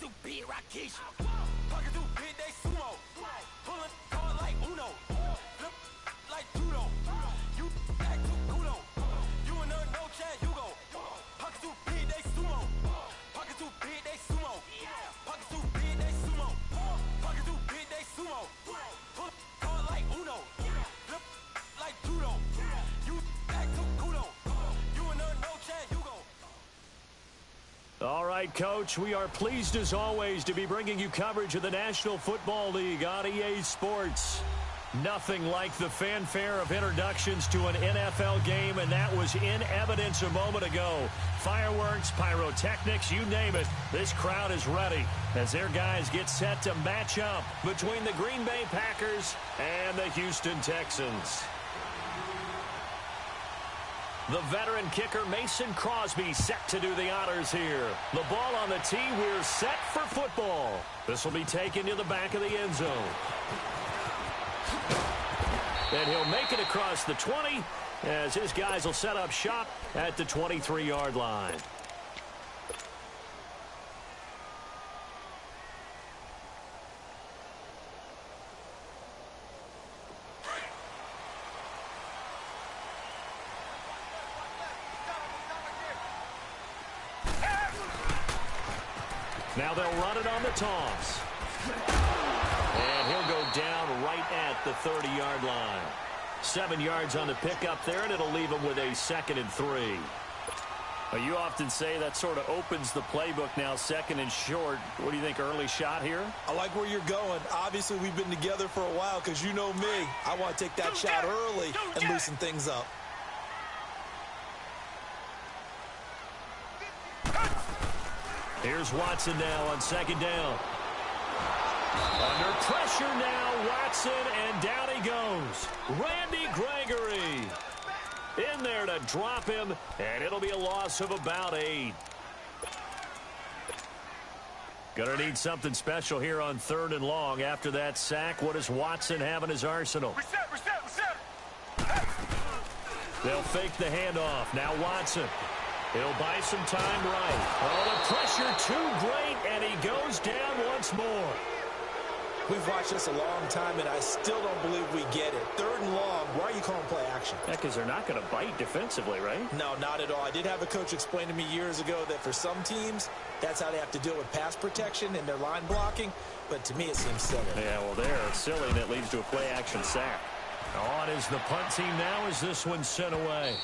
too big, Rakesh. Pockets too big, they sumo. Pulling card like Uno. Flip like judo. You act too kudo. You and her, no chance, you go. Pockets too big, they sumo. Pockets too big, they sumo. Pockets too big, they sumo. Pockets too big, they sumo. Pull card like Uno. Flip like judo. You act too kudo. You and her, no chance, you go. All right, Coach, we are pleased as always to be bringing you coverage of the National Football League on EA Sports. Nothing like the fanfare of introductions to an NFL game, and that was in evidence a moment ago. Fireworks, pyrotechnics, you name it. This crowd is ready as their guys get set to match up between the Green Bay Packers and the Houston Texans. The veteran kicker Mason Crosby set to do the honors here. The ball on the tee. We're set for football. This will be taken to the back of the end zone. And he'll make it across the 20 as his guys will set up shop at the 23-yard line. Now they'll run it on the toss. And he'll go down right at the 30-yard line. 7 yards on the pickup there, and it'll leave him with a 2nd and 3. Well, you often say that sort of opens the playbook now, 2nd and short. What do you think, early shot here? I like where you're going. Obviously, we've been together for a while because you know me. I want to take that shot early and loosen things up. Here's Watson now on 2nd down. Under pressure now, Watson, and down he goes. Randy Gregory in there to drop him, and it'll be a loss of about 8. Gonna need something special here on 3rd and long. After that sack, what does Watson have in his arsenal? Reset. They'll fake the handoff. Now Watson. He'll buy some time right. Oh, the pressure too great, and he goes down once more. We've watched this a long time, and I still don't believe we get it. 3rd and long, why are you calling play action? Yeah, because they're not going to bite defensively, right? No, not at all. I did have a coach explain to me years ago that for some teams, that's how they have to deal with pass protection and their line blocking, but to me it seems silly. Yeah, well, there, it's silly, and it leads to a play-action sack. On is the punt team now as this one's sent away.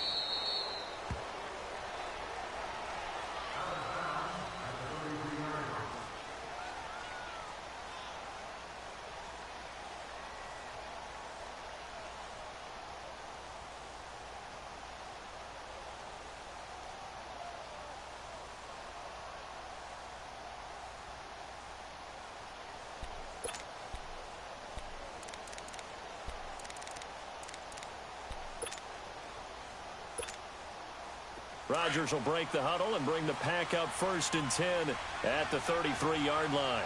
Rodgers will break the huddle and bring the pack up 1st and 10 at the 33-yard line.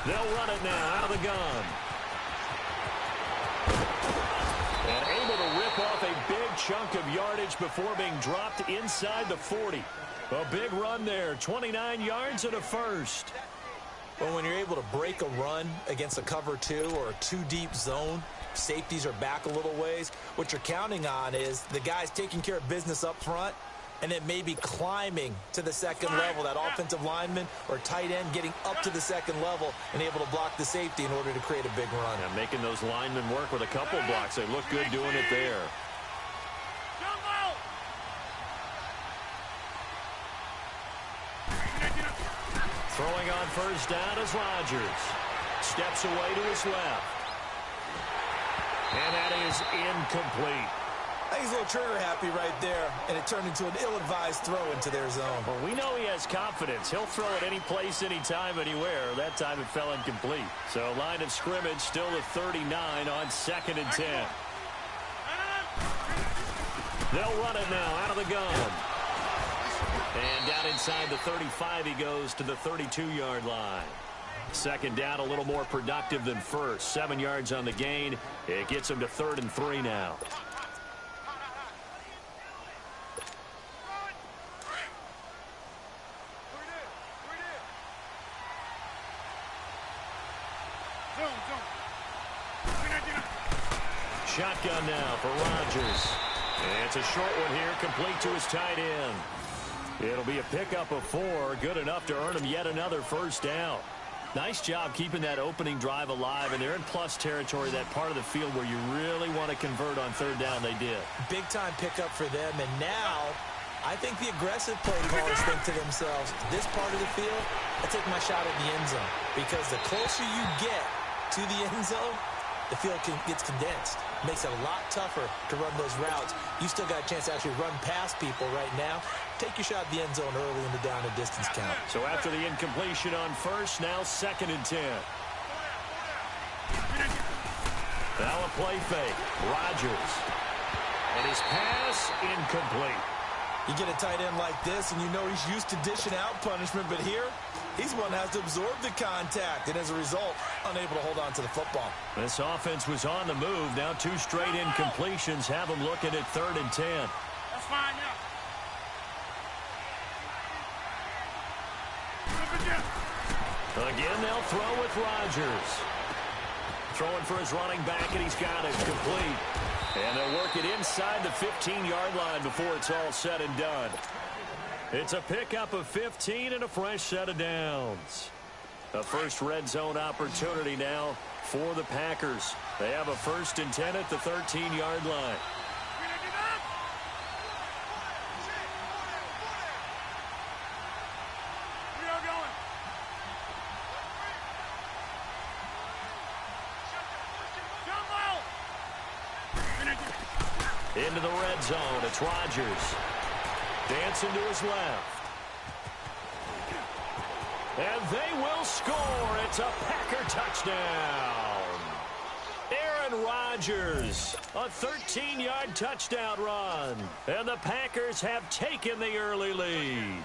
They'll run it now out of the gun. And able to rip off a big chunk of yardage before being dropped inside the 40. A big run there, 29 yards and a 1st. Well, when you're able to break a run against a cover 2 or a 2-deep zone, safeties are back a little ways. What you're counting on is the guys taking care of business up front and then maybe climbing to the 2nd level, that offensive lineman or tight end getting up to the 2nd level and able to block the safety in order to create a big run. And making those linemen work with a couple blocks. They look good doing it there. Throwing on 1st down is Rodgers. Steps away to his left. And that is incomplete. I think he's a little trigger happy right there, and it turned into an ill-advised throw into their zone. Well, we know he has confidence. He'll throw it any place, anytime, anywhere. That time it fell incomplete. So line of scrimmage still at 39 on 2nd and 10. They'll run it now out of the gun. And down inside the 35 he goes to the 32-yard line. 2nd down, a little more productive than 1st. 7 yards on the gain. It gets him to 3rd and 3 now. shotgun now for Rodgers. And it's a short one here, complete to his tight end. It'll be a pickup of 4, good enough to earn him yet another first down. Nice job keeping that opening drive alive, and they're in plus territory, that part of the field where you really want to convert on third down. They did. Big-time pickup for them, and now I think the aggressive play callers think to themselves, this part of the field, I take my shot at the end zone, because the closer you get to the end zone, the field gets condensed. Makes it a lot tougher to run those routes. You still got a chance to actually run past people right now. Take your shot at the end zone early in the down and distance count. So after the incompletion on first, now 2nd and 10. Now a play fake. Rodgers. And his pass incomplete. You get a tight end like this, and you know he's used to dishing out punishment, but here, he's one that has to absorb the contact, and as a result, unable to hold on to the football. This offense was on the move. Now 2 straight incompletions have them looking at 3rd and 10. That's fine, yeah. Again, they'll throw with Rodgers. Throwing for his running back, and he's got it complete. And they'll work it inside the 15-yard line before it's all said and done. It's a pickup of 15 and a fresh set of downs. A first red zone opportunity now for the Packers. They have a 1st and 10 at the 13-yard line. Into the red zone, it's Rodgers. Dancing to his left. And they will score. It's a Packer touchdown. Aaron Rodgers, a 13-yard touchdown run. And the Packers have taken the early lead.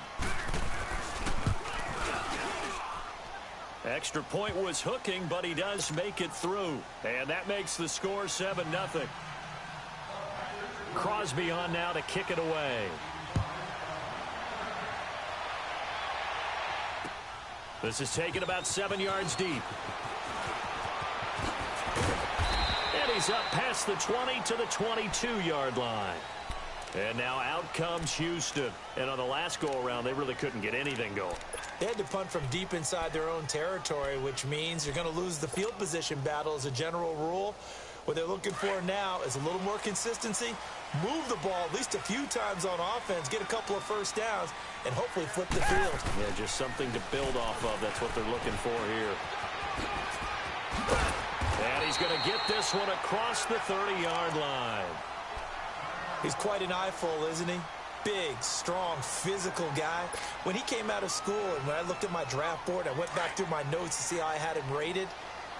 Extra point was hooking, but he does make it through. And that makes the score 7-0. Crosby on now to kick it away. This is taken about 7 yards deep. And he's up past the 20 to the 22-yard line. And now out comes Houston. And on the last go-around, they really couldn't get anything going. They had to punt from deep inside their own territory, which means you're going to lose the field position battle as a general rule. What they're looking for now is a little more consistency, move the ball at least a few times on offense, get a couple of first downs, and hopefully flip the field. Yeah, just something to build off of. That's what they're looking for here. And he's going to get this one across the 30-yard line. He's quite an eyeful, isn't he? Big, strong, physical guy. When he came out of school and when I looked at my draft board, I went back through my notes to see how I had him rated.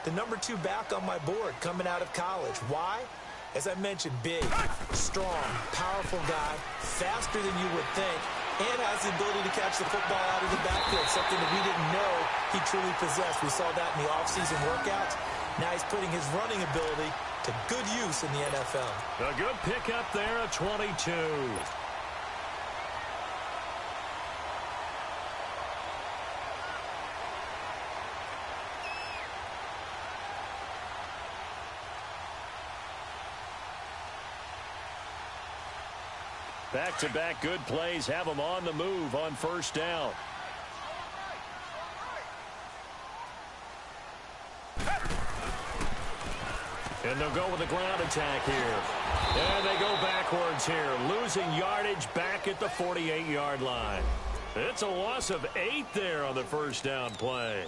The number 2 back on my board coming out of college. Why? As I mentioned, big, strong, powerful guy, faster than you would think, and has the ability to catch the football out of the backfield, something that we didn't know he truly possessed. We saw that in the offseason workouts. Now he's putting his running ability to good use in the NFL. A good pickup there at 22. Back-to-back good plays have them on the move on first down. And they'll go with a ground attack here. And they go backwards here, losing yardage back at the 48-yard line. It's a loss of 8 there on the first down play.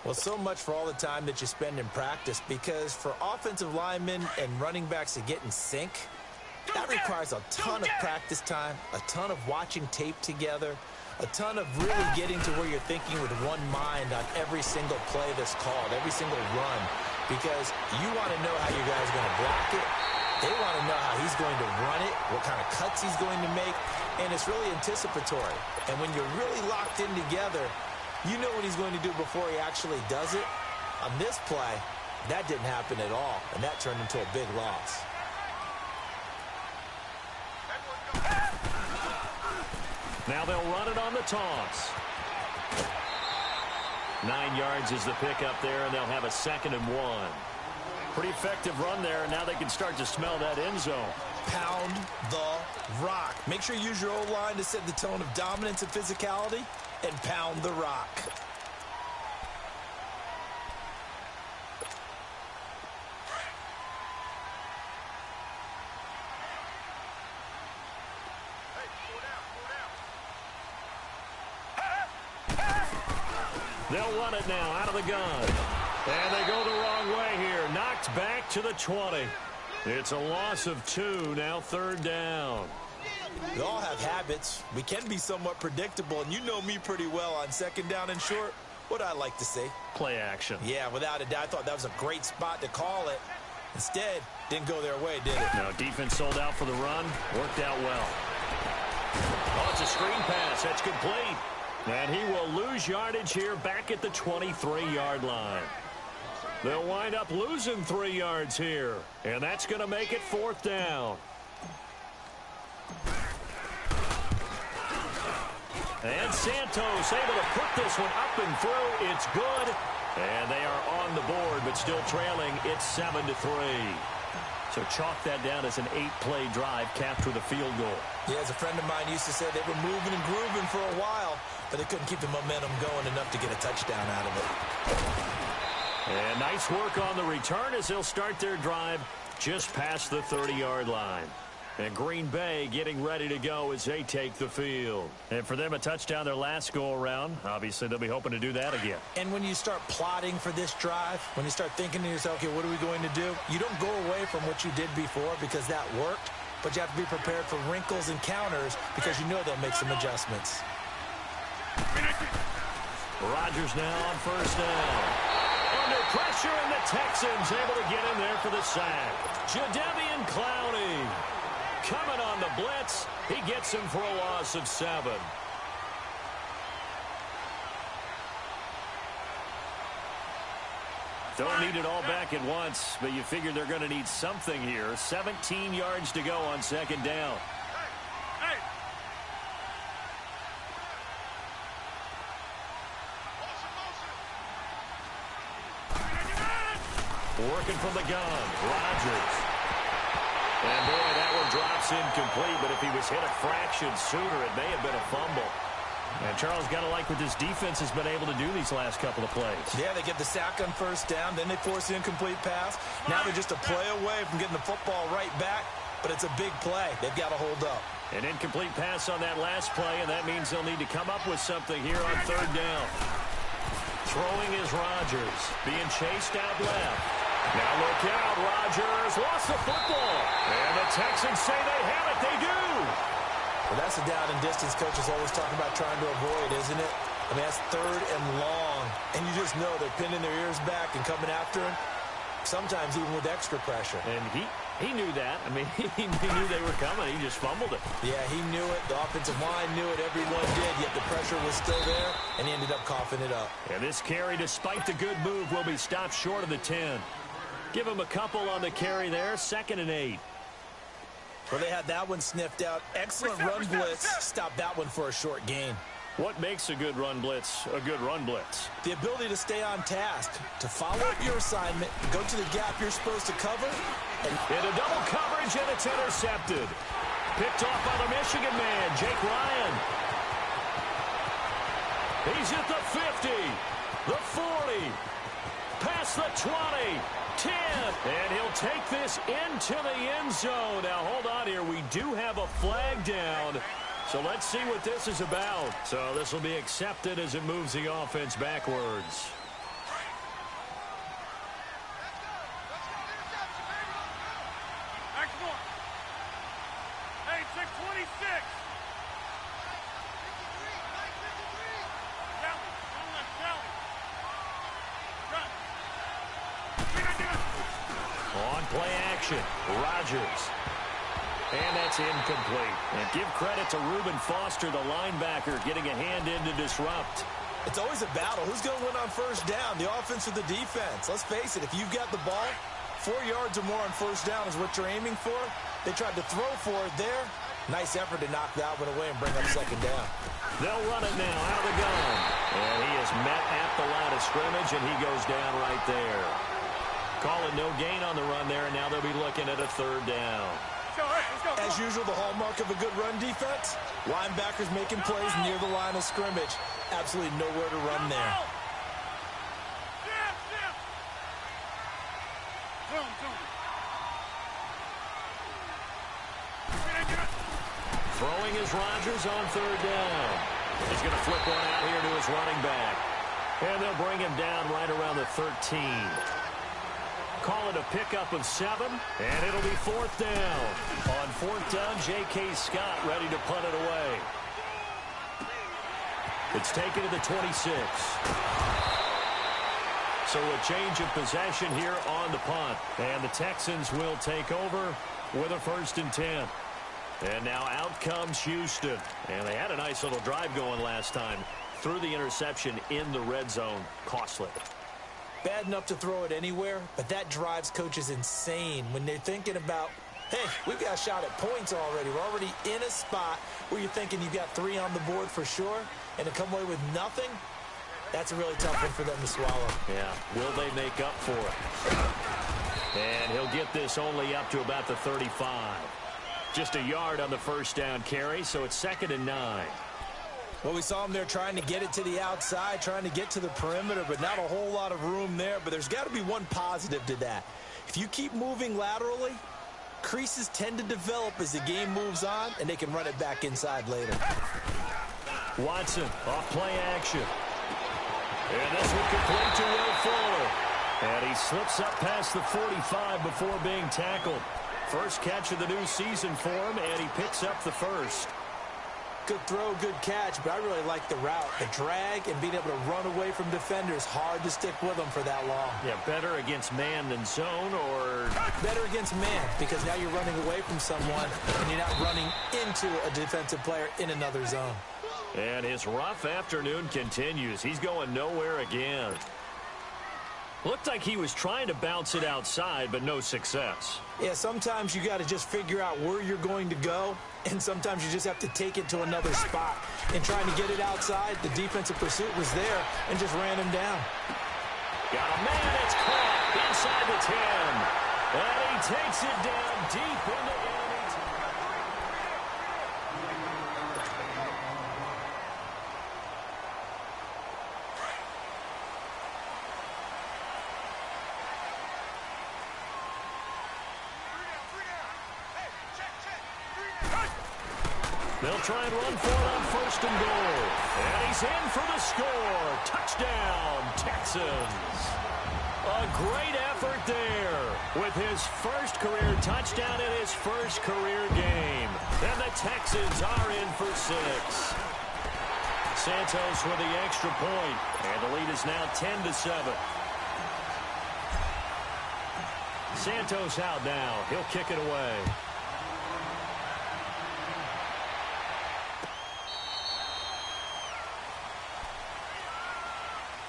Well, so much for all the time that you spend in practice, because for offensive linemen and running backs to get in sync, that requires a ton of practice time, a ton of watching tape together, a ton of really getting to where you're thinking with one mind on every single play that's called, every single run, because you want to know how your guy's going to block it. They want to know how he's going to run it, what kind of cuts he's going to make, and it's really anticipatory. And when you're really locked in together, you know what he's going to do before he actually does it. On this play, that didn't happen at all, and that turned into a big loss. Now they'll run it on the toss. 9 yards is the pickup there, and they'll have a 2nd and 1. Pretty effective run there, and now they can start to smell that end zone. Pound the rock. Make sure you use your O-line to set the tone of dominance and physicality, and pound the rock. They'll run it now out of the gun. And they go the wrong way here. Knocked back to the 20. It's a loss of 2, now 3rd down. We all have habits. We can be somewhat predictable, and you know me pretty well on 2nd down and short. What I like to say? Play action. Yeah, without a doubt. I thought that was a great spot to call it. Instead, didn't go their way, did it? No, defense sold out for the run. Worked out well. Oh, it's a screen pass. That's complete. And he will lose yardage here back at the 23-yard line. They'll wind up losing 3 yards here. And that's going to make it 4th down. And Santos able to put this one up and through. It's good. And they are on the board, but still trailing. It's 7-3. So chalk that down as an 8-play drive capped with a field goal. Yeah, as a friend of mine used to say, they were moving and grooving for a while, but they couldn't keep the momentum going enough to get a touchdown out of it. And nice work on the return as they'll start their drive just past the 30-yard line. And Green Bay getting ready to go as they take the field. And for them, a touchdown their last go-around. Obviously, they'll be hoping to do that again. And when you start plotting for this drive, when you start thinking to yourself, okay, what are we going to do? You don't go away from what you did before because that worked, but you have to be prepared for wrinkles and counters because you know they'll make some adjustments. Rodgers now on 1st down. Under pressure, and the Texans able to get in there for the sack. Jadeveon Clowney coming on the blitz. He gets him for a loss of 7. Don't need it all back at once, but you figure they're going to need something here. 17 yards to go on 2nd down. Working from the gun, Rodgers. And boy, that one drops incomplete, but if he was hit a fraction sooner, it may have been a fumble. And Charles, got to like what this defense has been able to do these last couple of plays. Yeah, they get the sack on 1st down, then they force the incomplete pass. Now they're just a play away from getting the football right back, but it's a big play. They've got to hold up. An incomplete pass on that last play, and that means they'll need to come up with something here on 3rd down. Throwing is Rodgers, being chased out left. Now look out, Rodgers lost the football. And the Texans say they have it. They do. Well, that's a down and distance coach is always talking about trying to avoid, isn't it? I mean, that's 3rd and long. And you just know they're pinning their ears back and coming after him, sometimes even with extra pressure. And he knew that. I mean, he knew they were coming. He just fumbled it. Yeah, he knew it. The offensive line knew it. Everyone did, yet the pressure was still there, and he ended up coughing it up. And this carry, despite the good move, will be stopped short of the 10. Give him a couple on the carry there. 2nd and 8. Well, they had that one sniffed out. Excellent run blitz. Stopped that one for a short gain. What makes a good run blitz a good run blitz? The ability to stay on task, to follow up your assignment, go to the gap you're supposed to cover. And into double coverage, and it's intercepted. Picked off by the Michigan man, Jake Ryan. He's at the 50, the 40, past the 20. 10, and he'll take this into the end zone. Now, hold on here. We do have a flag down, so let's see what this is about. So this will be accepted as it moves the offense backwards. Hey, 626. On play action, Rodgers. And that's incomplete. And give credit to Reuben Foster, the linebacker, getting a hand in to disrupt. It's always a battle. Who's going to win on 1st down, the offense or the defense? Let's face it, if you've got the ball, 4 yards or more on 1st down is what you're aiming for. They tried to throw for it there. Nice effort to knock that one away and bring up 2nd down. They'll run it now out of the gun. And he is met at the line of scrimmage, and he goes down right there. Call it no gain on the run there, and now they'll be looking at a third down. As usual, the hallmark of a good run defense, linebackers making plays near the line of scrimmage. Absolutely nowhere to run there. Throwing is Rodgers on third down. He's going to flip one out here to his running back. And they'll bring him down right around the 13. Call it a pickup of 7, and it'll be fourth down. On fourth down, J.K. Scott ready to punt it away. It's taken to the 26. So a change of possession here on the punt. And the Texans will take over with a 1st and 10. And now out comes Houston. And they had a nice little drive going last time. Threw the interception in the red zone. Costly. Bad enough to throw it anywhere, but that drives coaches insane when they're thinking about, hey, we've got a shot at points already. We're already in a spot where you're thinking you've got 3 on the board for sure, and to come away with nothing, that's a really tough one for them to swallow. Yeah, will they make up for it? And he'll get this only up to about the 35. Just a yard on the first down carry, so it's 2nd and 9. Well, we saw him there trying to get it to the outside, trying to get to the perimeter, but not a whole lot of room there. But there's got to be one positive to that. If you keep moving laterally, creases tend to develop as the game moves on, and they can run it back inside later. Watson, off play action. And this one complete to Will Fuller. And he slips up past the 45 before being tackled. First catch of the new season for him, and he picks up the first. Good throw, good catch, but I really like the route. The drag and being able to run away from defenders, hard to stick with them for that long. Yeah, better against man than zone, or? Better against man, because now you're running away from someone, and you're not running into a defensive player in another zone. And his rough afternoon continues. He's going nowhere again. Looked like he was trying to bounce it outside, but no success. Yeah, sometimes you got to just figure out where you're going to go, and sometimes you just have to take it to another spot. And trying to get it outside, the defensive pursuit was there and just ran him down. Got a man, it's caught inside the 10. And he takes it down deep into enemy territory. They'll try and run for it on 1st and goal. And he's in for the score. Touchdown, Texans. A great effort there with his first career touchdown in his first career game. And the Texans are in for 6. Santos with the extra point. And the lead is now 10-7. Santos out now. He'll kick it away.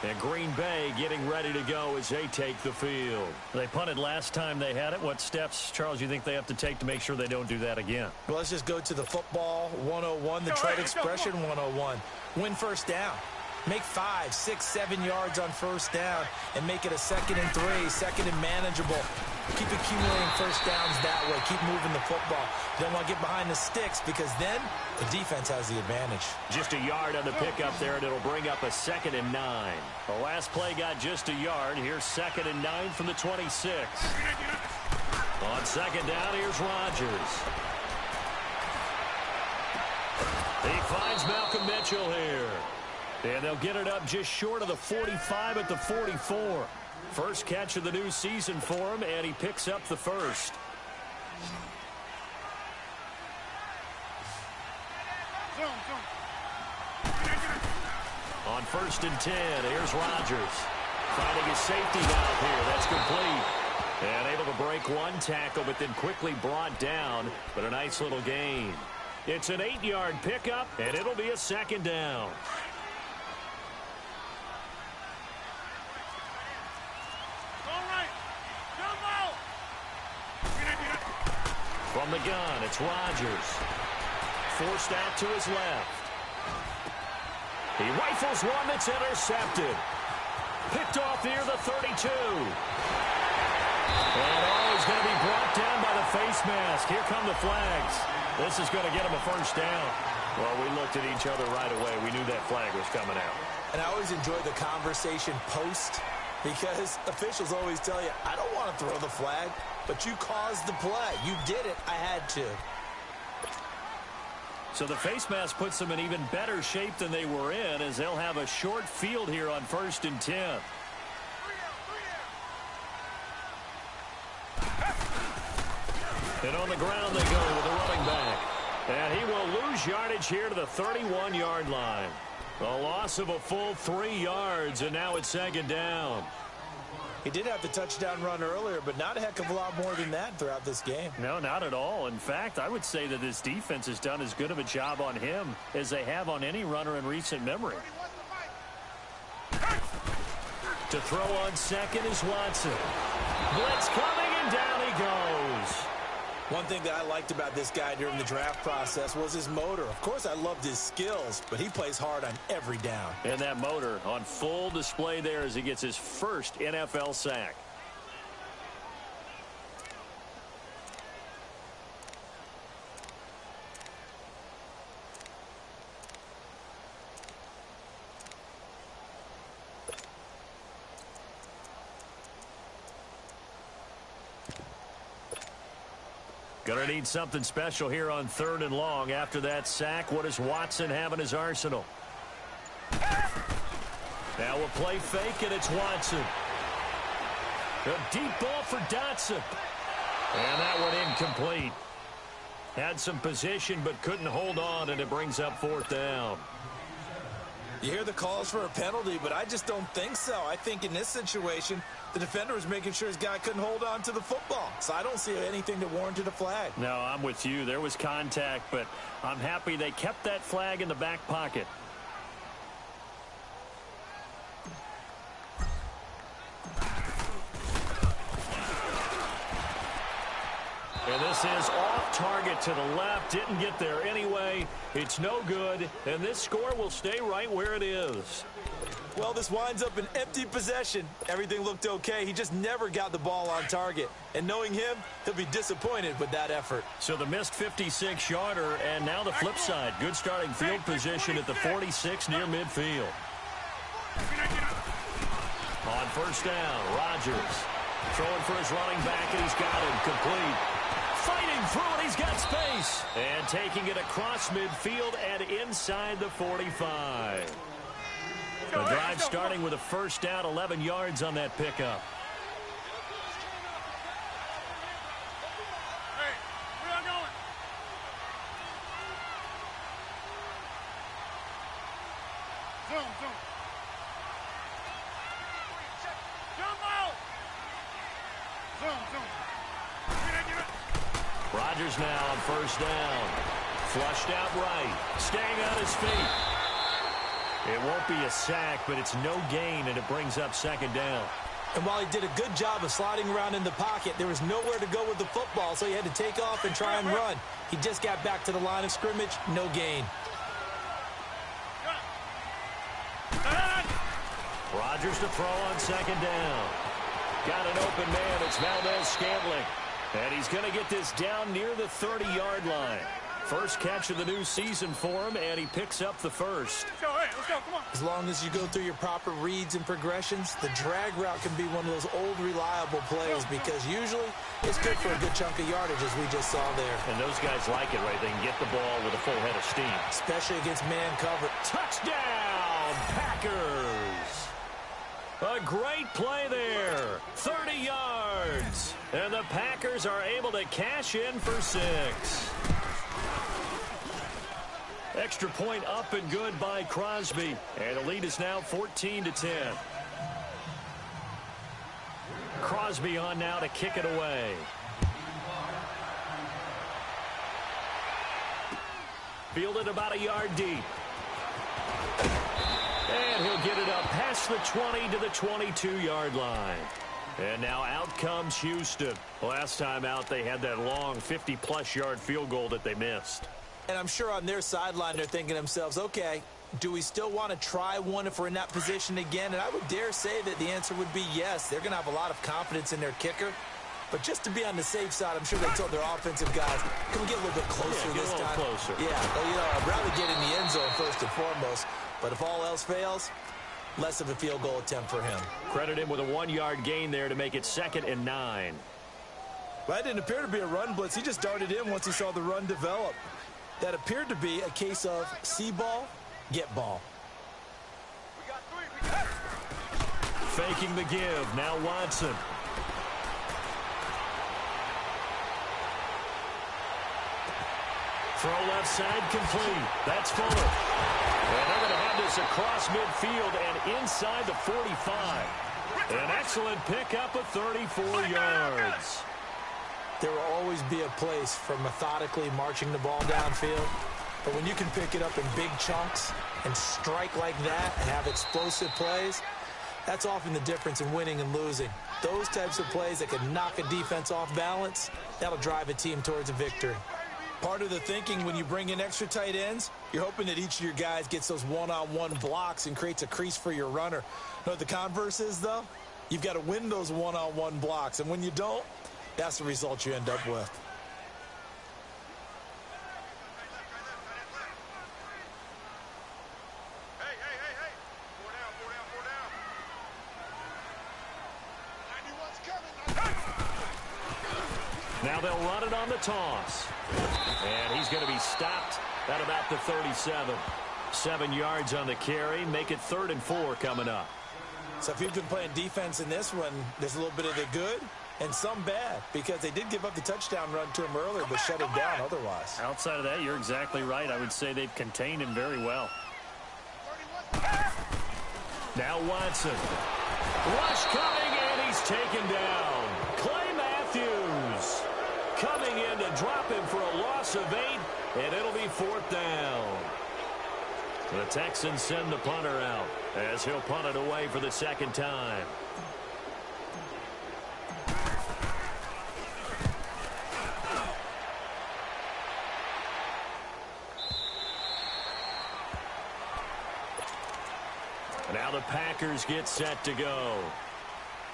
And Green Bay getting ready to go as they take the field. They punted last time they had it. What steps, Charles, you think they have to take to make sure they don't do that again? Well, let's just go to the football 101, the trade expression 101. Win first down. Make 5, 6, 7 yards on first down and make it a 2nd and 3, 2nd and manageable. Keep accumulating first downs that way. Keep moving the football. You don't want to get behind the sticks because then the defense has the advantage. Just a yard on the pickup there, and it'll bring up a 2nd and 9. The last play got just a yard. Here's 2nd and 9 from the 26. On 2nd down, here's Rodgers. He finds Malcolm Mitchell here. And they'll get it up just short of the 45 at the 44. First catch of the new season for him, and he picks up the first. On 1st and 10, here's Rodgers. Finding his safety valve here. That's complete. And able to break one tackle, but then quickly brought down. But a nice little gain. It's an 8-yard pickup, and it'll be a 2nd down. From the gun, it's Rodgers. Forced out to his left. He rifles one that's intercepted. Picked off near the 32. And he's going to be brought down by the face mask. Here come the flags. This is going to get him a first down. Well, we looked at each other right away. We knew that flag was coming out. And I always enjoy the conversation post because officials always tell you, I don't want to throw the flag, but you caused the play. You did it. I had to. So the face mask puts them in even better shape than they were in as they'll have a short field here on 1st and 10. And on the ground they go with the running back. And he will lose yardage here to the 31-yard line. A loss of a full 3 yards, and now it's 2nd down. He did have the touchdown run earlier, but not a heck of a lot more than that throughout this game. No, not at all. In fact, I would say that this defense has done as good of a job on him as they have on any runner in recent memory. To throw on second is Watson. Blitz coming, and down he goes. One thing that I liked about this guy during the draft process was his motor. Of course, I loved his skills, but he plays hard on every down. And that motor on full display there as he gets his first NFL sack. Going to need something special here on 3rd and long. After that sack, what does Watson have in his arsenal? Now we'll play fake, and it's Watson. A deep ball for Dotson. And that one incomplete. Had some position, but couldn't hold on, and it brings up 4th down. You hear the calls for a penalty, but I just don't think so. I think in this situation, the defender was making sure his guy couldn't hold on to the football. So I don't see anything that warranted a flag. No, I'm with you. There was contact, but I'm happy they kept that flag in the back pocket. And this is off target to the left. Didn't get there anyway. It's no good. And this score will stay right where it is. Well, this winds up an empty possession. Everything looked okay. He just never got the ball on target. And knowing him, he'll be disappointed with that effort. So the missed 56-yarder, and now the flip side. Good starting field position at the 46 near midfield. On 1st down, Rodgers throwing for his running back, and he's got him complete. Fighting through it, he's got space. And taking it across midfield and inside the 45. The drive starting with a 1st down, 11 yards on that pickup. Hey, where y'all going? Zoom. Jump out! Zoom. Get it. Rodgers now on 1st down. Flushed out right. Staying on his feet. It won't be a sack, but it's no gain, and it brings up 2nd down. And while he did a good job of sliding around in the pocket, there was nowhere to go with the football, so he had to take off and try and run. He just got back to the line of scrimmage, no gain. Rodgers to throw on 2nd down. Got an open man. It's Valdez-Scantling. And he's going to get this down near the 30-yard line. First catch of the new season for him, and he picks up the first. Let's go, come on. As long as you go through your proper reads and progressions, the drag route can be one of those old reliable plays because usually it's good for a good chunk of yardage, as we just saw there. And those guys like it, right? They can get the ball with a full head of steam. Especially against man cover. Touchdown, Packers! A great play there. 30 yards. And the Packers are able to cash in for 6. Extra point up and good by Crosby. And the lead is now 14-10. Crosby on now to kick it away. Fielded about a yard deep. And he'll get it up past the 20 to the 22-yard line. And now out comes Houston. Last time out, they had that long 50-plus yard field goal that they missed. And I'm sure on their sideline, they're thinking to themselves, okay, do we still want to try one if we're in that position again? And I would dare say that the answer would be yes. They're going to have a lot of confidence in their kicker. But just to be on the safe side, I'm sure they told their offensive guys, can we get a little bit closer this time? Closer. Yeah, well, you know, I'd rather get in the end zone first and foremost. But if all else fails, less of a field goal attempt for him. Credit him with a 1-yard gain there to make it 2nd and 9. Well, that didn't appear to be a run blitz. He just darted in once he saw the run develop. That appeared to be a case of see ball, get ball. Faking the give. Now Watson. Throw left side complete. That's Fuller. And they're going to have this across midfield and inside the 45. An excellent pickup of 34 yards. There will always be a place for methodically marching the ball downfield. But when you can pick it up in big chunks and strike like that and have explosive plays, that's often the difference in winning and losing. Those types of plays that can knock a defense off balance, that'll drive a team towards a victory. Part of the thinking when you bring in extra tight ends, you're hoping that each of your guys gets those one-on-one blocks and creates a crease for your runner. You know what the converse is, though? You've got to win those one-on-one blocks, and when you don't, that's the result you end up with. Now they'll run it on the toss. And he's going to be stopped at about the 37. 7 yards on the carry. Make it 3rd and 4 coming up. So if you've been playing defense in this one, there's a little bit of the good and some bad, because they did give up the touchdown run to him earlier, but shut him down otherwise. Outside of that, you're exactly right. I would say they've contained him very well. Now Watson. Rush coming, and he's taken down. Clay Matthews coming in to drop him for a loss of 8, and it'll be 4th down. The Texans send the punter out as he'll punt it away for the 2nd time. Now the Packers get set to go.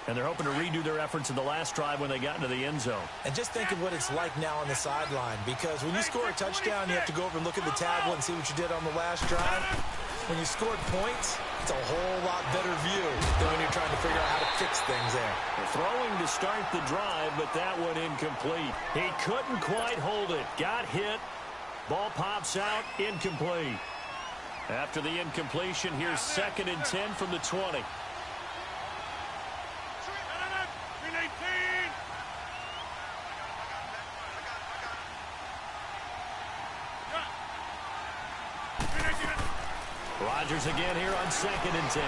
And they're hoping to redo their efforts in the last drive when they got into the end zone. And just think of what it's like now on the sideline, because when you score a touchdown, you have to go over and look at the tablet and see what you did on the last drive. When you scored points, it's a whole lot better view than when you're trying to figure out how to fix things there. Throwing to start the drive, but that one incomplete. He couldn't quite hold it. Got hit. Ball pops out. Incomplete. After the incompletion, here's 2nd and 10 from the 20. Rodgers again here on 2nd and 10.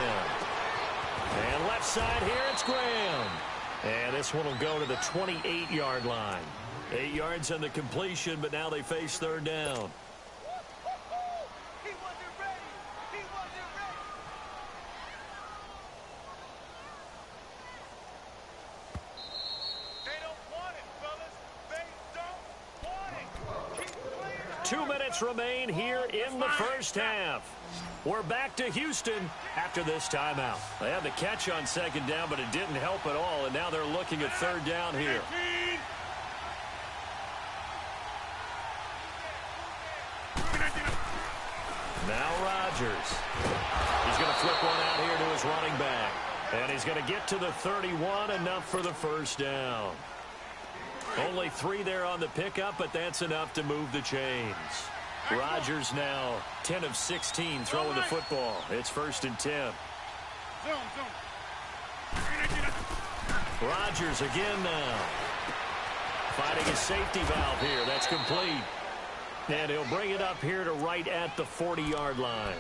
And left side here, it's Graham. And this one will go to the 28-yard line. 8 yards on the completion, but now they face 3rd down. They don't want it, fellas. They don't want it. Keep playing hard. 2 minutes remain here in the first half. We're back to Houston after this timeout. They had the catch on 2nd down, but it didn't help at all, and now they're looking at 3rd down here. Now Rodgers. He's going to flip one out here to his running back. And he's going to get to the 31, enough for the 1st down. Only 3 there on the pickup, but that's enough to move the chains. Rodgers now 10 of 16 throwing the football. It's 1st and 10. Rodgers again now. Finding a safety valve here. That's complete. And he'll bring it up here to right at the 40-yard line.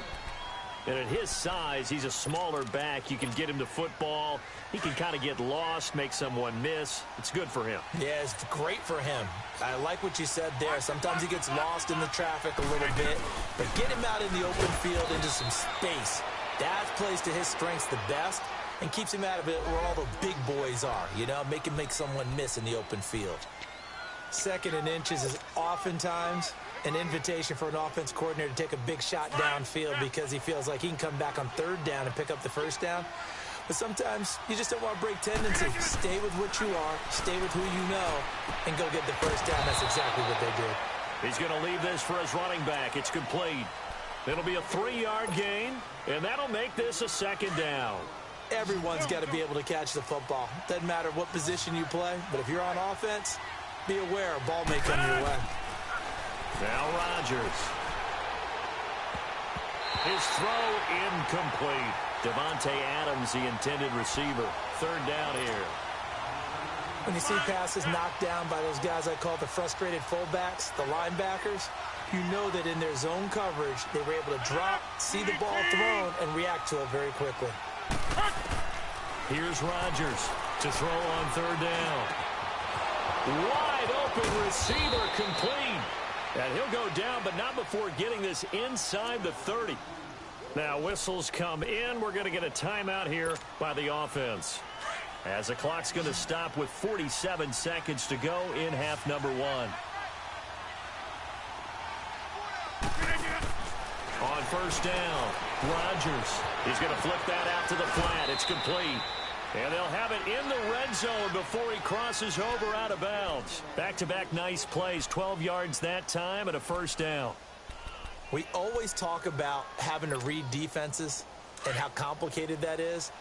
And at his size, he's a smaller back. You can get him the football. He can kind of get lost, make someone miss. It's good for him. Yeah, it's great for him. I like what you said there. Sometimes he gets lost in the traffic a little bit. But get him out in the open field into some space. That plays to his strengths the best and keeps him out of it where all the big boys are. You know, make him make someone miss in the open field. 2nd and inches is oftentimes an invitation for an offense coordinator to take a big shot downfield because he feels like he can come back on 3rd down and pick up the 1st down. But sometimes you just don't want to break tendency. Stay with what you are, stay with who you know, and go get the first down. That's exactly what they did. He's going to leave this for his running back. It's complete. It'll be a 3-yard gain, and that'll make this a second down. Everyone's got to be able to catch the football. Doesn't matter what position you play, but if you're on offense, be aware a ball may come your way. Now Rodgers. His throw incomplete. Devontae Adams, the intended receiver. Third down here. When you see passes knocked down by those guys I call the frustrated fullbacks, the linebackers, you know that in their zone coverage, they were able to drop, see the ball thrown, and react to it very quickly. Here's Rodgers to throw on third down. Wide open receiver complete. And he'll go down, but not before getting this inside the 30. Now whistles come in. We're going to get a timeout here by the offense, as the clock's going to stop with 47 seconds to go in half number 1. On first down, Rodgers. He's going to flip that out to the flat. It's complete. And they'll have it in the red zone before he crosses over out of bounds. Back-to-back nice plays, 12 yards that time and a first down. We always talk about having to read defenses and how complicated that is.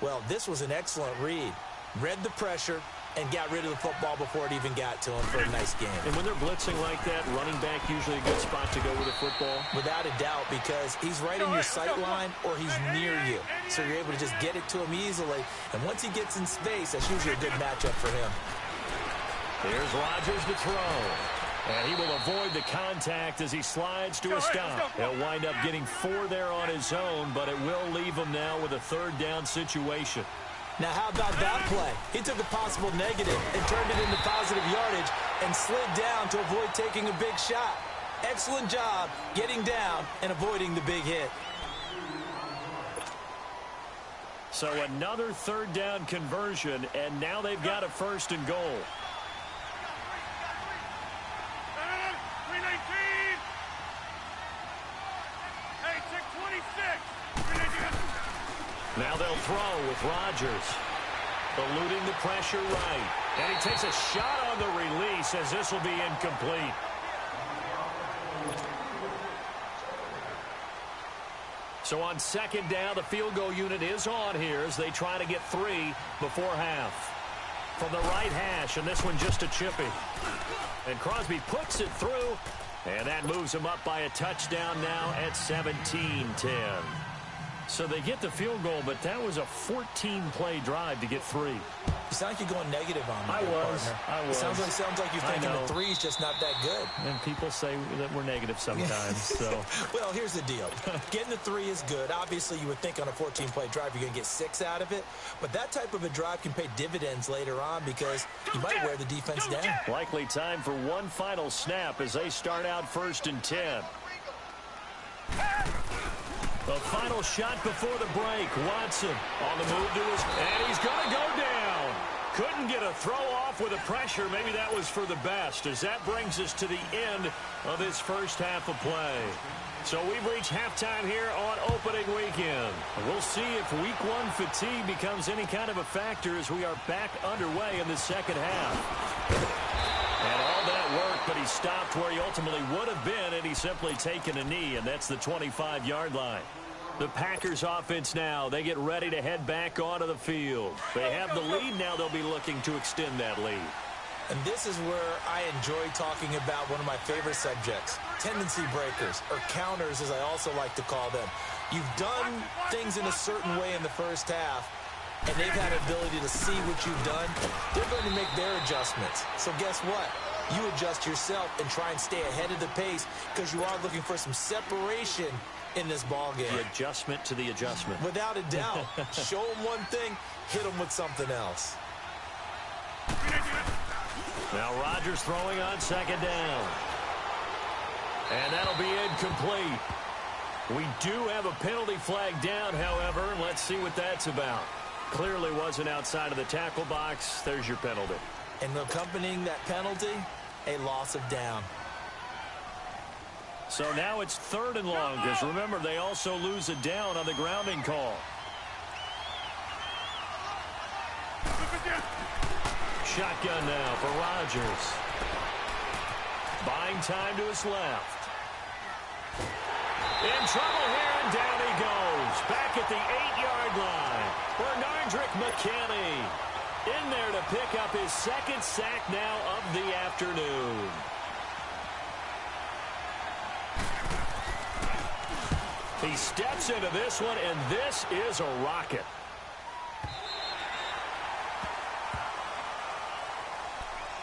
Well, this was an excellent read. Read the pressure and got rid of the football before it even got to him for a nice game. And when they're blitzing like that, running back usually a good spot to go with the football? Without a doubt, because he's right in your sight line or he's near you. So you're able to just get it to him easily. And once he gets in space, that's usually a good matchup for him. Here's Rodgers to throw. And he will avoid the contact as he slides to a stop. He'll wind up getting 4 there on his own, but it will leave him now with a third down situation. Now, how about that play? He took a possible negative and turned it into positive yardage and slid down to avoid taking a big shot. Excellent job getting down and avoiding the big hit. So another third down conversion, and now they've got a first and goal. 319. Hey, check 26. Now they'll throw with Rodgers. Eluding the pressure right. And he takes a shot on the release as this will be incomplete. So on second down, the field goal unit is on here as they try to get 3 before half. From the right hash, and this one just a chippy. And Crosby puts it through, and that moves him up by a touchdown now at 17-10. So they get the field goal, but that was a 14-play drive to get 3. You sound like you're going negative on me. I was. It sounds like you're thinking the 3's just not that good. And people say that we're negative sometimes. So, well, here's the deal. Getting the 3 is good. Obviously, you would think on a 14-play drive you're going to get 6 out of it. But that type of a drive can pay dividends later on because you might wear the defense down. Likely time for one final snap as they start out first and 10. The final shot before the break. Watson on the move to his... And he's going to go down. Couldn't get a throw off with the pressure. Maybe that was for the best, as that brings us to the end of this first half of play. So we've reached halftime here on opening weekend. We'll see if week 1 fatigue becomes any kind of a factor as we are back underway in the second half. And all that work, but he stopped where he ultimately would have been, and he's simply taken a knee, and that's the 25-yard line. The Packers offense now, they get ready to head back onto the field. They have the lead now. They'll be looking to extend that lead. And this is where I enjoy talking about one of my favorite subjects, tendency breakers, or counters as I also like to call them. You've done things in a certain way in the first half, and they've had an ability to see what you've done. They're going to make their adjustments. So guess what? You adjust yourself and try and stay ahead of the pace because you are looking for some separation in this ball game. The adjustment to the adjustment. Without a doubt. Show them one thing, hit them with something else. Now Rodgers throwing on second down. And that'll be incomplete. We do have a penalty flag down, however, and let's see what that's about. Clearly wasn't outside of the tackle box. There's your penalty. And accompanying that penalty, a loss of down. So now it's 3rd and long, because remember, they also lose a down on the grounding call. Shotgun now for Rodgers. Buying time to his left. In trouble here, and down he goes. Back at the 8-yard line. Bernardrick McKinney in there to pick up his second sack now of the afternoon. He steps into this one, and this is a rocket.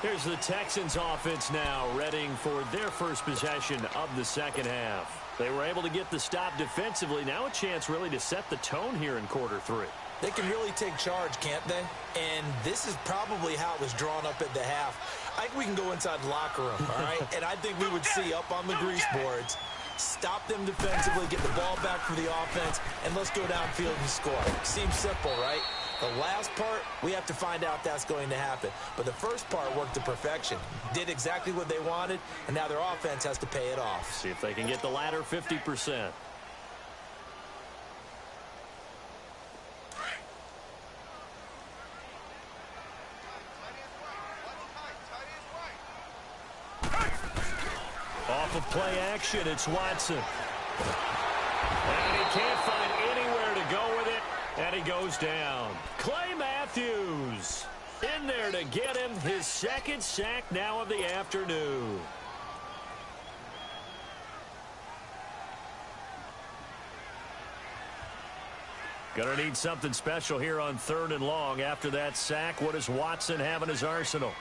Here's the Texans offense now, readying for their first possession of the second half. They were able to get the stop defensively. Now a chance really to set the tone here in quarter 3. They can really take charge, can't they? And this is probably how it was drawn up at the half. I think we can go inside the locker room, all right? And I think we would see up on the grease boards, stop them defensively, get the ball back for the offense, and let's go downfield and score. Seems simple, right? The last part, we have to find out if that's going to happen. But the first part worked to perfection. Did exactly what they wanted, and now their offense has to pay it off. See if they can get the latter 50%. Off of play action, it's Watson. And he can't find anywhere to go with it, and he goes down. Clay Matthews in there to get him his second sack now of the afternoon. Gonna need something special here on 3rd and long. After that sack, what does Watson have in his arsenal?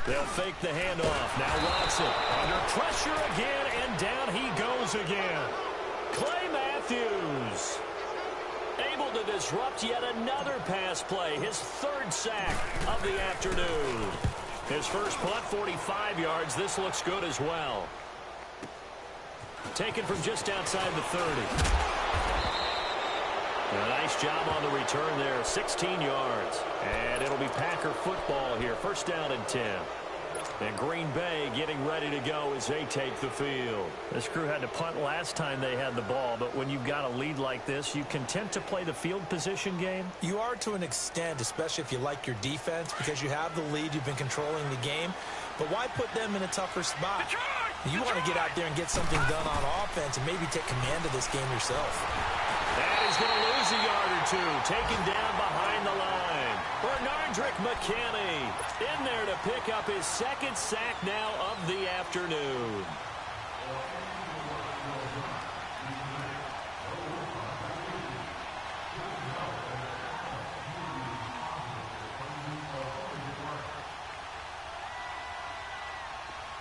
They'll fake the handoff. Now Watson under pressure again, and down he goes again. Clay Matthews able to disrupt yet another pass play. His 3rd sack of the afternoon. His first punt, 45 yards. This looks good as well. Taken from just outside the 30. A nice job on the return there, 16 yards. And it'll be Packer football here, 1st down and 10. And Green Bay getting ready to go as they take the field. This crew had to punt last time they had the ball, but when you've got a lead like this, you content to play the field position game? You are to an extent, especially if you like your defense, because you have the lead, you've been controlling the game. But why put them in a tougher spot? You want to get out there and get something done on offense and maybe take command of this game yourself. And he's going to lose a yard or two. Taken down behind the line. Bernardrick McKinney in there to pick up his second sack now of the afternoon.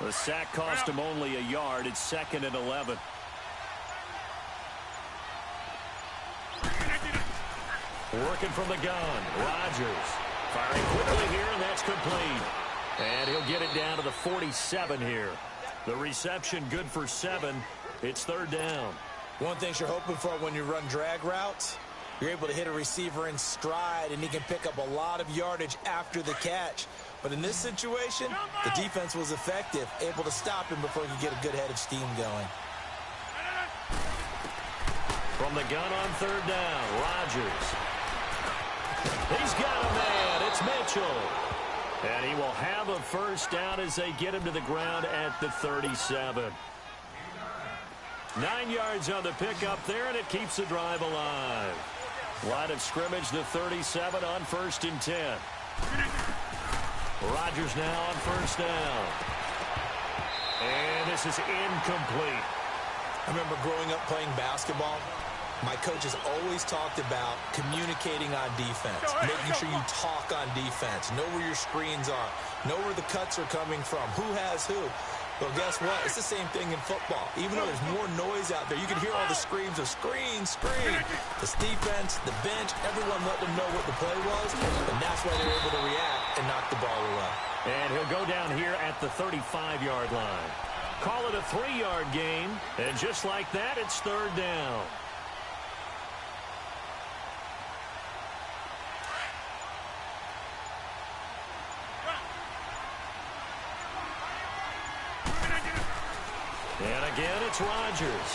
The sack cost him only a yard. It's 2nd and 11. Working from the gun. Rodgers firing quickly here, and that's complete. And he'll get it down to the 47 here. The reception good for 7. It's 3rd down. One thing you're hoping for when you run drag routes, you're able to hit a receiver in stride, and he can pick up a lot of yardage after the catch. But in this situation, the defense was effective, able to stop him before he could get a good head of steam going. From the gun on 3rd down, Rodgers. He's got a man. It's Mitchell. And he will have a 1st down as they get him to the ground at the 37. 9 yards on the pickup there, and it keeps the drive alive. Line of scrimmage, the 37 on 1st and 10. Rodgers now on 1st down. And this is incomplete. I remember growing up playing basketball. My coaches always talked about communicating on defense, making sure you talk on defense, know where your screens are, know where the cuts are coming from, who has who. Well, guess what? It's the same thing in football. Even though there's more noise out there, you can hear all the screams of screen, screen. This defense, the bench, everyone let them know what the play was, and that's why they're able to react and knock the ball away. And he'll go down here at the 35-yard line. Call it a 3-yard gain, and just like that, it's 3rd down. And again, it's Rodgers.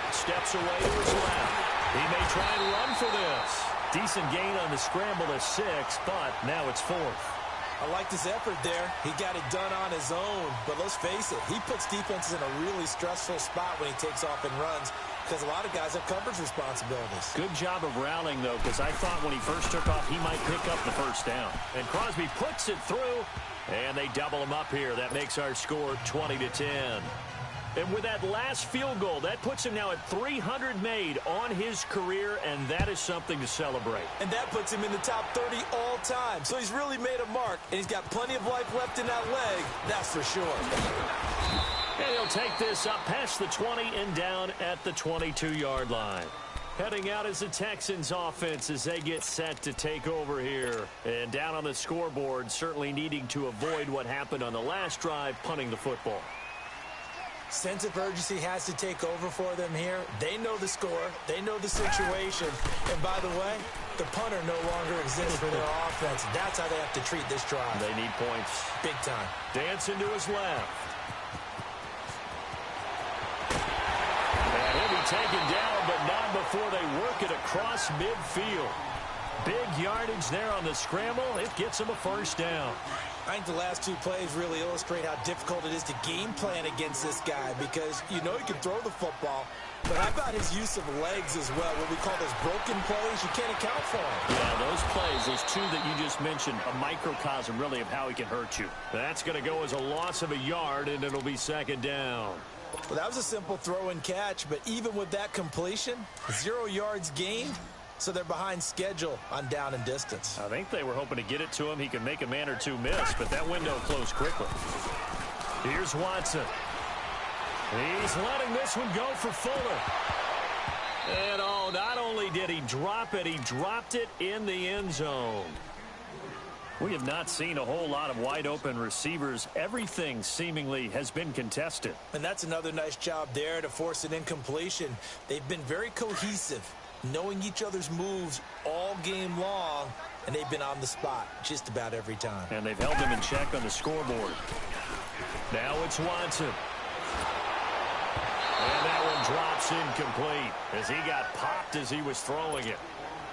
Steps away to his left. He may try and run for this. Decent gain on the scramble to 6, but now it's 4th. I liked his effort there. He got it done on his own. But let's face it, he puts defenses in a really stressful spot when he takes off and runs because a lot of guys have coverage responsibilities. Good job of rallying, though, because I thought when he first took off, he might pick up the first down. And Crosby puts it through, and they double him up here. That makes our score 20-10. And with that last field goal, that puts him now at 300 made on his career, and that is something to celebrate. And that puts him in the top 30 all time. So he's really made a mark, and he's got plenty of life left in that leg, that's for sure. And he'll take this up past the 20 and down at the 22-yard line. Heading out is the Texans offense as they get set to take over here. And down on the scoreboard, certainly needing to avoid what happened on the last drive, punting the football. Sense of urgency has to take over for them here. They know the score. They know the situation. And by the way, the punter no longer exists for their offense. That's how they have to treat this drive. They need points. Big time. Dancing to his left. And he'll be taken down, but not before they work it across midfield. Big yardage there on the scramble. It gets him a first down. I think the last two plays really illustrate how difficult it is to game plan against this guy because you know he can throw the football, but how about his use of legs as well? What we call those broken plays, you can't account for them. Yeah, those plays, those two that you just mentioned, a microcosm really of how he can hurt you. That's going to go as a loss of a yard, and it'll be second down. Well, that was a simple throw and catch, but even with that completion, 0 yards gained. So they're behind schedule on down and distance. I think they were hoping to get it to him. He could make a man or two miss, but that window closed quickly. Here's Watson. He's letting this one go for Fuller. And oh, not only did he drop it, he dropped it in the end zone. We have not seen a whole lot of wide open receivers. Everything seemingly has been contested. And that's another nice job there to force an incompletion. They've been very cohesive, knowing each other's moves all game long, and they've been on the spot just about every time. And they've held him in check on the scoreboard. Now it's Watson. And that one drops incomplete as he got popped as he was throwing it.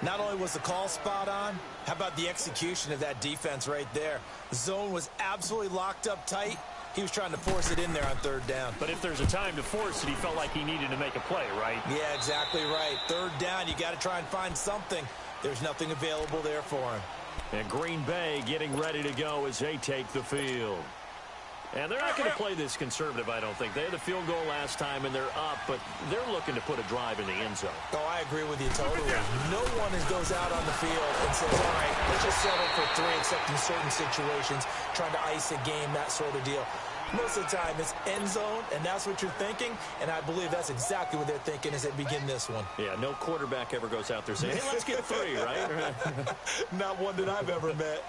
Not only was the call spot on, how about the execution of that defense right there? The zone was absolutely locked up tight. He was trying to force it in there on third down. But if there's a time to force it, he felt like he needed to make a play, right? Yeah, exactly right. Third down, you got to try and find something. There's nothing available there for him. And Green Bay getting ready to go as they take the field. And they're not going to play this conservative, I don't think. They had the field goal last time, and they're up, but they're looking to put a drive in the end zone. Oh, I agree with you totally. No one goes out on the field and says, all right, let's just settle for 3, except in certain situations, trying to ice a game, that sort of deal. Most of the time, it's end zone, and that's what you're thinking, and I believe that's exactly what they're thinking as they begin this one. Yeah, no quarterback ever goes out there saying, hey, let's get 3, right? Not one that I've ever met.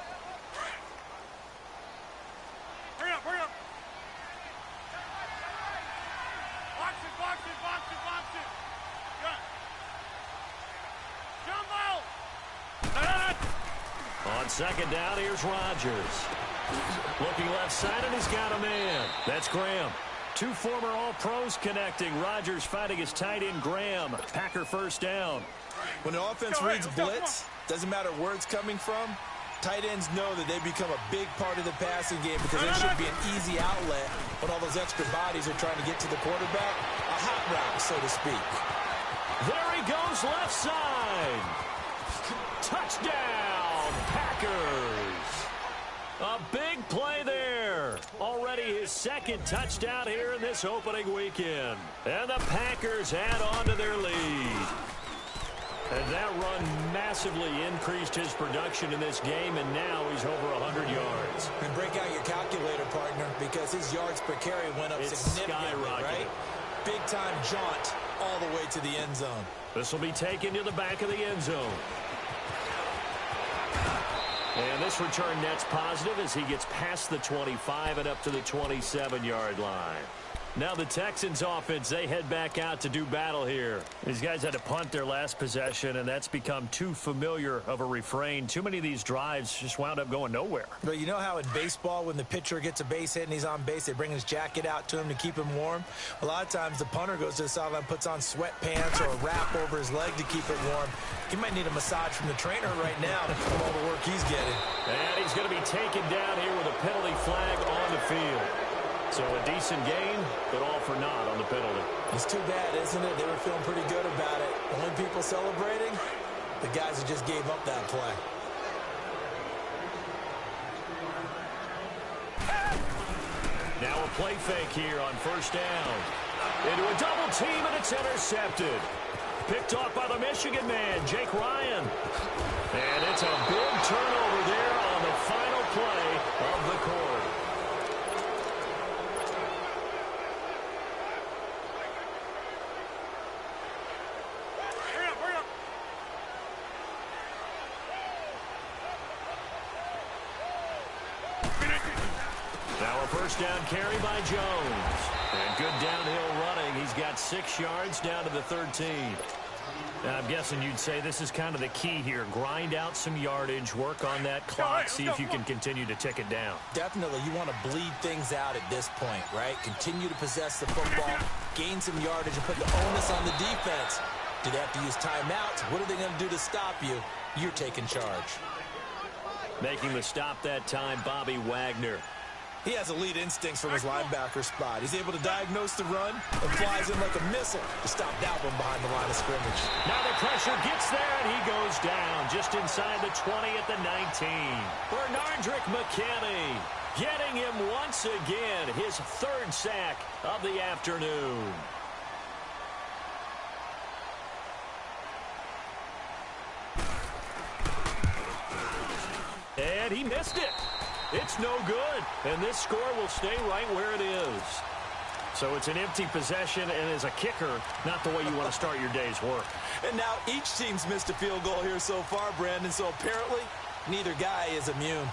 Hurry up, hurry up. Box it, box it, box it, box it. Good. Jumbo. On second down, here's Rodgers. Looking left side, and he's got a man. That's Graham. 2 former All-Pros connecting. Rodgers fighting his tight end, Graham. Packer first down. When an offense reads blitz, doesn't matter where it's coming from, tight ends know that they become a big part of the passing game because they should be an easy outlet when all those extra bodies are trying to get to the quarterback. A hot route, so to speak. There he goes, left side. Touchdown, Packers. A big play there. Already his second touchdown here in this opening weekend. And the Packers add on to their lead. And that run massively increased his production in this game, and now he's over 100 yards. And break out your calculator, partner, because his yards per carry went up significantly, right? Big-time jaunt all the way to the end zone. This will be taken to the back of the end zone. And this return net's positive as he gets past the 25 and up to the 27-yard line. Now the Texans offense, they head back out to do battle here. These guys had to punt their last possession, and that's become too familiar of a refrain. Too many of these drives just wound up going nowhere. But you know how in baseball, when the pitcher gets a base hit and he's on base, they bring his jacket out to him to keep him warm? A lot of times the punter goes to the sideline, puts on sweatpants or a wrap over his leg to keep it warm. He might need a massage from the trainer right now from all the work he's getting. And he's going to be taken down here with a penalty flag on the field. So a decent gain, but all for naught on the penalty. It's too bad, isn't it? They were feeling pretty good about it. The only people celebrating, the guys who just gave up that play. Now a play fake here on first down. Into a double team, and it's intercepted. Picked off by the Michigan man, Jake Ryan. And it's a big turnover there on the final play of the quarter. Now a first down carry by Jones. And good downhill running. He's got 6 yards down to the 13. Now I'm guessing you'd say this is kind of the key here. Grind out some yardage, work on that clock, see if you can continue to tick it down. Definitely. You want to bleed things out at this point, right? Continue to possess the football, gain some yardage, and put the onus on the defense. Do they have to use timeouts? What are they going to do to stop you? You're taking charge. Making the stop that time, Bobby Wagner. He has elite instincts from his linebacker spot. He's able to diagnose the run and flies in like a missile to stop that one behind the line of scrimmage. Now the pressure gets there, and he goes down just inside the 20 at the 19. Bernardrick McKinney getting him once again, his 3rd sack of the afternoon. And he missed it. It's no good, and this score will stay right where it is. So it's an empty possession, and as a kicker, not the way you want to start your day's work. And now each team's missed a field goal here so far, Brandon, so apparently neither guy is immune.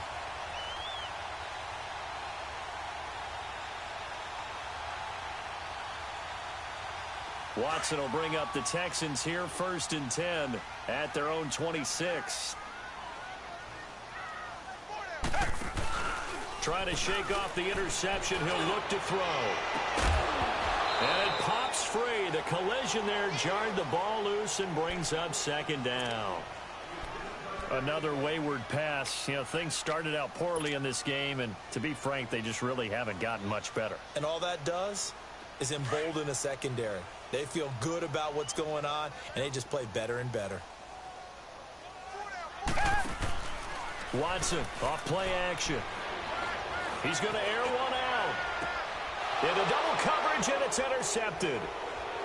Watson will bring up the Texans here 1st and 10 at their own 26. Trying to shake off the interception. He'll look to throw. And it pops free. The collision there jarred the ball loose and brings up 2nd down. Another wayward pass. You know, things started out poorly in this game, and to be frank, they just really haven't gotten much better. And all that does is embolden a secondary. They feel good about what's going on, and they just play better and better. Watson off play action. He's going to air one out. Into double coverage, and it's intercepted.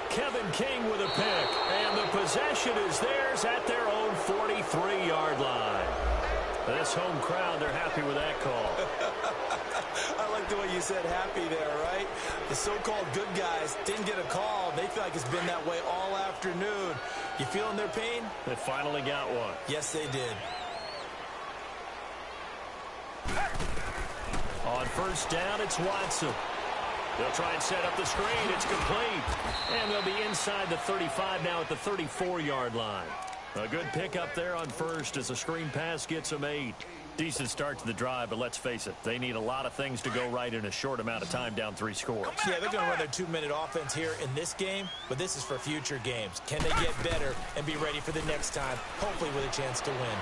Kevin King with a pick, and the possession is theirs at their own 43-yard line. This home crowd, they're happy with that call. I like the way you said happy there, right? The so-called good guys didn't get a call. They feel like it's been that way all afternoon. You feeling their pain? They finally got one. Yes, they did. On first down, it's Watson. They'll try and set up the screen. It's complete. And they'll be inside the 35 now at the 34-yard line. A good pickup there on first as the screen pass gets them 8. Decent start to the drive, but let's face it, they need a lot of things to go right in a short amount of time, down 3 scores. Yeah, they're going to run their 2-minute offense here in this game, but this is for future games. Can they get better and be ready for the next time, hopefully with a chance to win?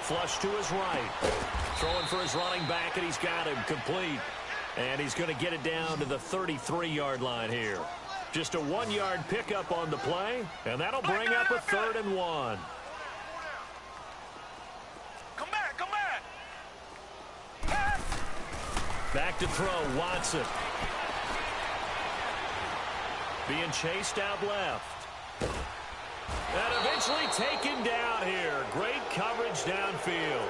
Flush to his right. Throwing for his running back, and he's got him complete. And he's going to get it down to the 33-yard line here. Just a 1-yard pickup on the play, and that'll bring up a 3rd and 1. Come back. Back to throw, Watson. Being chased out left. And eventually taken down here. Great coverage downfield.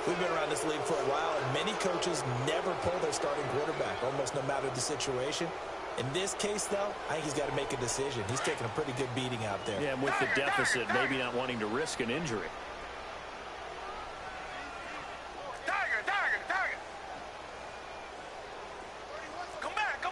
We've been around this league for a while, and many coaches never pull their starting quarterback, almost no matter the situation. In this case, though, I think he's got to make a decision. He's taking a pretty good beating out there. Yeah, and with the deficit, maybe not wanting to risk an injury. Tiger. Come back.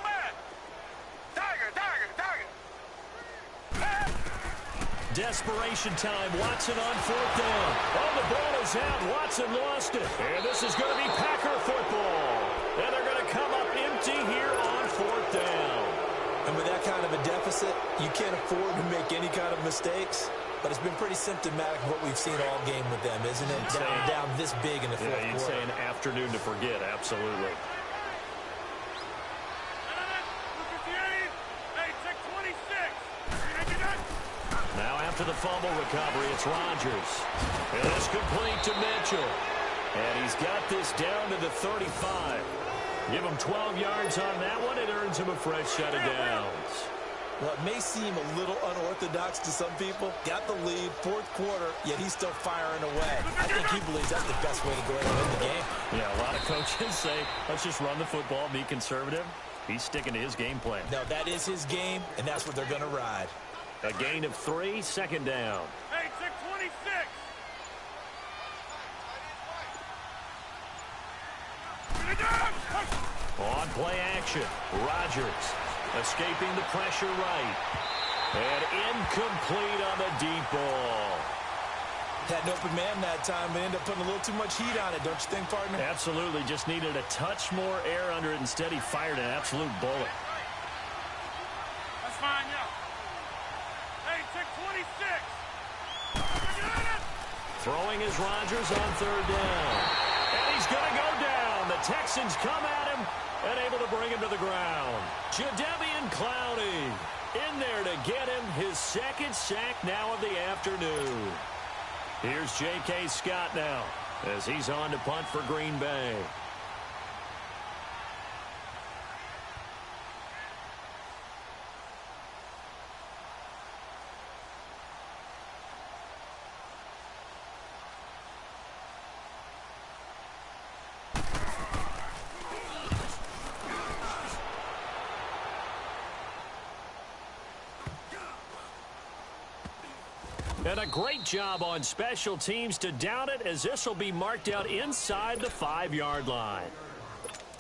Desperation time. Watson on 4th down. Oh, the ball is out. Watson lost it. And this is going to be Packer football. And they're going to come up empty here on 4th down. And with that kind of a deficit, you can't afford to make any kind of mistakes. But it's been pretty symptomatic of what we've seen all game with them, isn't it? Down this big in the fourth quarter. You'd say an afternoon to forget, absolutely. Now after the fumble recovery, it's Rodgers. And it's complete to Mitchell. And he's got this down to the 35. Give him 12 yards on that one. It earns him a fresh set of downs. Well, it may seem a little unorthodox to some people. Got the lead, fourth quarter, yet he's still firing away. I think he believes that's the best way to go ahead and win the game. Yeah, a lot of coaches say, let's just run the football, be conservative. He's sticking to his game plan. No, that is his game, and that's what they're going to ride. A gain of 3, 2nd down. Hey, 626. On play action, Rodgers escaping the pressure right. And incomplete on the deep ball. Had an open man that time, but ended up putting a little too much heat on it, don't you think, partner? Absolutely. Just needed a touch more air under it. Instead, he fired an absolute bullet. That's fine, yeah. Hey, 626. Throwing is Rodgers on 3rd down. And he's going to go down. The Texans come at him and able to bring him to the ground. Jadeveon Clowney in there to get him his 2nd sack now of the afternoon. Here's J.K. Scott now as he's on to punt for Green Bay. And a great job on special teams to down it, as this will be marked out inside the 5-yard line.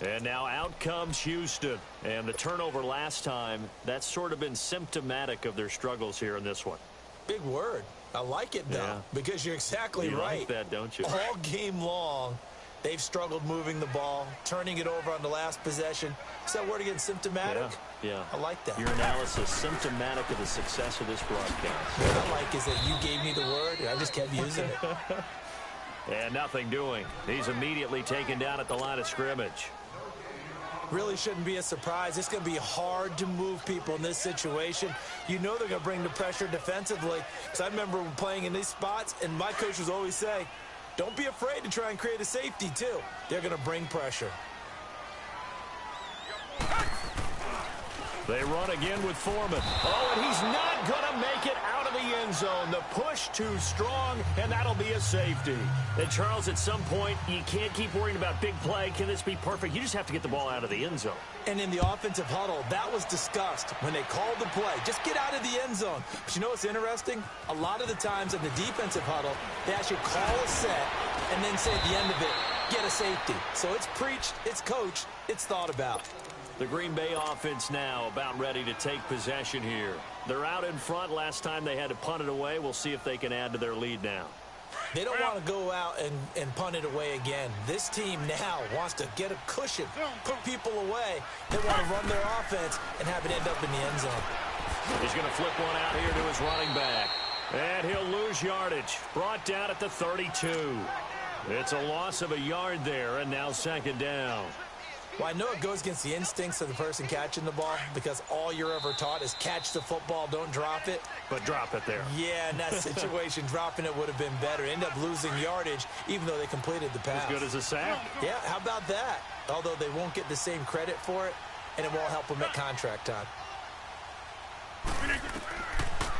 And now out comes Houston. And the turnover last time, that's sort of been symptomatic of their struggles here in this one. Big word. I like it, though, because you're exactly right. You like that, don't you? All game long, they've struggled moving the ball, turning it over on the last possession. Is that word again, symptomatic? Yeah. I like that. Your analysis, symptomatic of the success of this broadcast. What I like is that you gave me the word, and I just kept using it. And nothing doing. He's immediately taken down at the line of scrimmage. Really shouldn't be a surprise. It's going to be hard to move people in this situation. You know they're going to bring the pressure defensively. Because I remember playing in these spots, and my coach was always saying, don't be afraid to try and create a safety, too. They're going to bring pressure. They run again with Foreman. Oh, and he's not going to make it out of the end zone. The push too strong, and that'll be a safety. And, Charles, at some point, you can't keep worrying about big play. Can this be perfect? You just have to get the ball out of the end zone. And in the offensive huddle, that was discussed when they called the play. Just get out of the end zone. But you know what's interesting? A lot of the times in the defensive huddle, they actually call a set and then say at the end of it, get a safety. So it's preached, it's coached, it's thought about. The Green Bay offense now about ready to take possession here. They're out in front. Last time they had to punt it away. We'll see if they can add to their lead now. They don't want to go out and punt it away again. This team now wants to get a cushion, put people away. They want to run their offense and have it end up in the end zone. He's going to flip one out here to his running back. And he'll lose yardage. Brought down at the 32. It's a loss of a yard there, and now 2nd down. Well, I know it goes against the instincts of the person catching the ball because all you're ever taught is catch the football, don't drop it. But drop it there. Yeah, in that situation, dropping it would have been better. End up losing yardage, even though they completed the pass. As good as a sack. Yeah, how about that? Although they won't get the same credit for it, and it won't help them at contract time.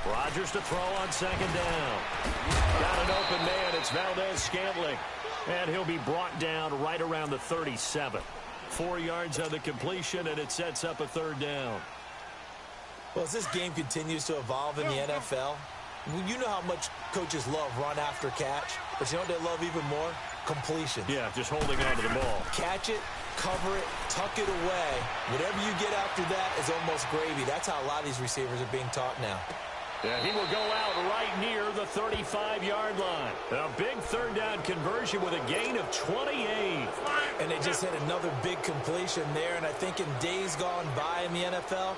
Rodgers to throw on 2nd down. Got an open man. It's Valdez-Scantling. And he'll be brought down right around the 37. 4 yards on the completion, and it sets up a 3rd down. Well, as this game continues to evolve in the NFL, you know how much coaches love run after catch, but you know what they love even more? Completion. Yeah, just holding on to the ball. Catch it, cover it, tuck it away. Whatever you get after that is almost gravy. That's how a lot of these receivers are being taught now. Yeah, he will go out right near the 35-yard line. A big third down conversion with a gain of 28. And they just hit another big completion there. And I think in days gone by in the NFL,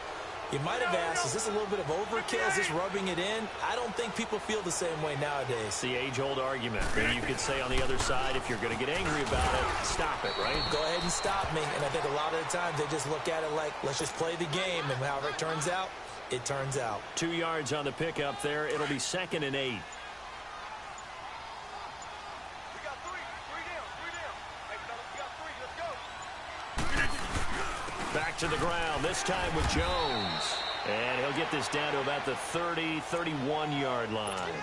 you might have asked, is this a little bit of overkill? Is this rubbing it in? I don't think people feel the same way nowadays. It's the age-old argument. And you could say on the other side, if you're going to get angry about it, stop it, right? Go ahead and stop me. And I think a lot of the times they just look at it like, let's just play the game. And however it turns out, it turns out. 2 yards on the pickup there. It'll be 2nd and 8. We got three down. Hey, fellas, we got three. Let's go. Back to the ground, this time with Jones. And he'll get this down to about the 31-yard line.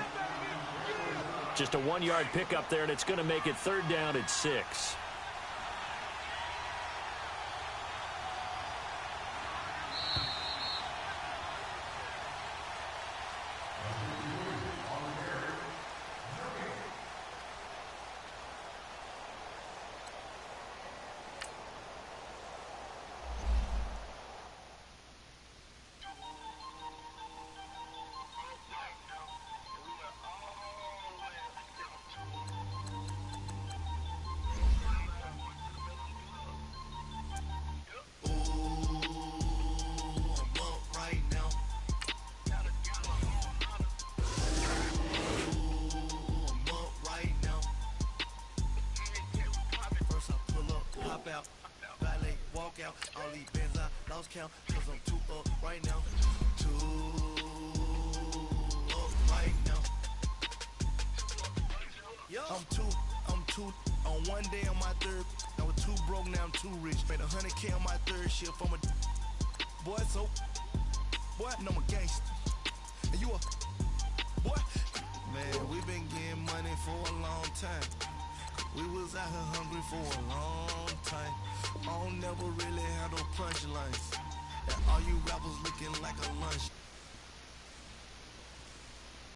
Just a 1-yard pickup there, and it's going to make it 3rd down at 6. Out, valet, walk out, all these bands I lost count, cause I'm too up right now, I'm two, on one day on my third, I was too broke, now I'm too rich, made 100K on my third shift, I'm a boy, so, boy, no, I'm a gangster, and you a, boy, man, we been getting money for a long time. We was out here hungry for a long time. I don't never really have no punchlines. And all you rappers looking like a lunch.